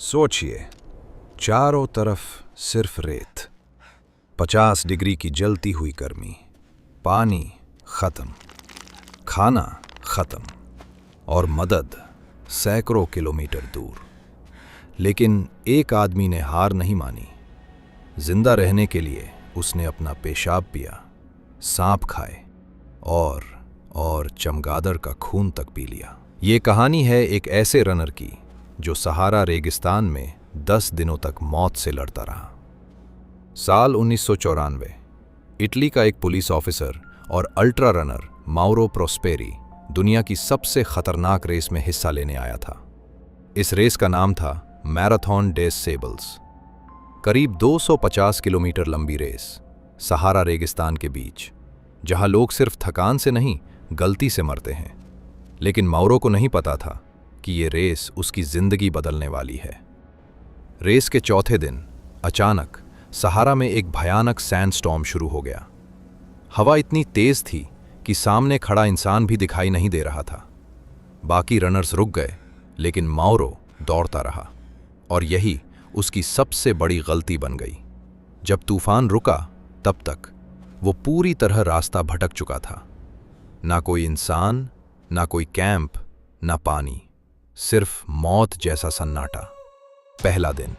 सोचिए, चारों तरफ सिर्फ रेत, 50 डिग्री की जलती हुई गर्मी, पानी खत्म, खाना खत्म और मदद सैकड़ों किलोमीटर दूर। लेकिन एक आदमी ने हार नहीं मानी। जिंदा रहने के लिए उसने अपना पेशाब पिया, सांप खाए और चमगादड़ का खून तक पी लिया। ये कहानी है एक ऐसे रनर की जो सहारा रेगिस्तान में 10 दिनों तक मौत से लड़ता रहा। साल 1994, इटली का एक पुलिस ऑफिसर और अल्ट्रा रनर माउरो प्रोस्पेरी दुनिया की सबसे खतरनाक रेस में हिस्सा लेने आया था। इस रेस का नाम था मैराथन डेस सेबल्स। करीब 250 किलोमीटर लंबी रेस सहारा रेगिस्तान के बीच, जहां लोग सिर्फ थकान से नहीं, गलती से मरते हैं। लेकिन माउरो को नहीं पता था कि ये रेस उसकी जिंदगी बदलने वाली है। रेस के चौथे दिन अचानक सहारा में एक भयानक सैंडस्टॉर्म शुरू हो गया। हवा इतनी तेज थी कि सामने खड़ा इंसान भी दिखाई नहीं दे रहा था। बाकी रनर्स रुक गए, लेकिन माउरो दौड़ता रहा और यही उसकी सबसे बड़ी गलती बन गई। जब तूफान रुका, तब तक वो पूरी तरह रास्ता भटक चुका था। ना कोई इंसान, ना कोई कैंप, ना पानी, सिर्फ मौत जैसा सन्नाटा। पहला दिन,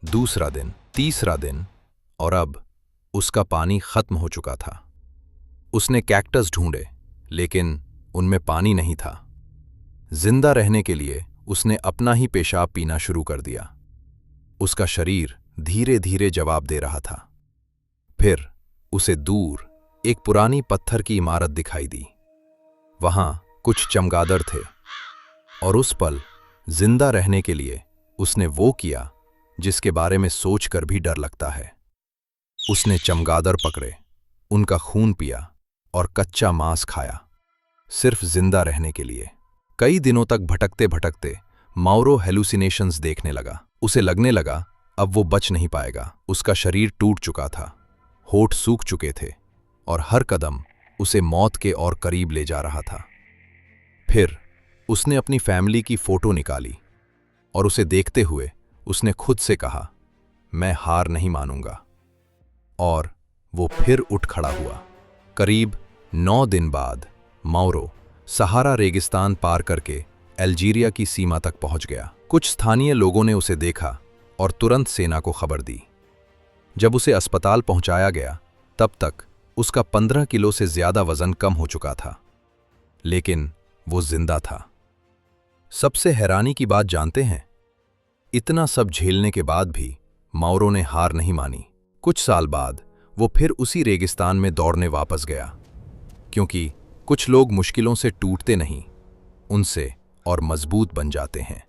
दूसरा दिन, तीसरा दिन, और अब उसका पानी खत्म हो चुका था। उसने कैक्टस ढूंढे, लेकिन उनमें पानी नहीं था। जिंदा रहने के लिए उसने अपना ही पेशाब पीना शुरू कर दिया। उसका शरीर धीरे धीरे जवाब दे रहा था। फिर उसे दूर एक पुरानी पत्थर की इमारत दिखाई दी। वहां कुछ चमगादड़ थे और उस पल जिंदा रहने के लिए उसने वो किया जिसके बारे में सोचकर भी डर लगता है। उसने चमगादड़ पकड़े, उनका खून पिया और कच्चा मांस खाया, सिर्फ जिंदा रहने के लिए। कई दिनों तक भटकते भटकते माउरो हेलुसिनेशंस देखने लगा। उसे लगने लगा अब वो बच नहीं पाएगा। उसका शरीर टूट चुका था, होठ सूख चुके थे और हर कदम उसे मौत के और करीब ले जा रहा था। फिर उसने अपनी फैमिली की फोटो निकाली और उसे देखते हुए उसने खुद से कहा, मैं हार नहीं मानूंगा। और वो फिर उठ खड़ा हुआ। करीब 9 दिन बाद माउरो सहारा रेगिस्तान पार करके अल्जीरिया की सीमा तक पहुंच गया। कुछ स्थानीय लोगों ने उसे देखा और तुरंत सेना को खबर दी। जब उसे अस्पताल पहुंचाया गया, तब तक उसका 15 किलो से ज्यादा वजन कम हो चुका था, लेकिन वो जिंदा था। सबसे हैरानी की बात जानते हैं? इतना सब झेलने के बाद भी माउरो ने हार नहीं मानी। कुछ साल बाद वो फिर उसी रेगिस्तान में दौड़ने वापस गया, क्योंकि कुछ लोग मुश्किलों से टूटते नहीं, उनसे और मजबूत बन जाते हैं।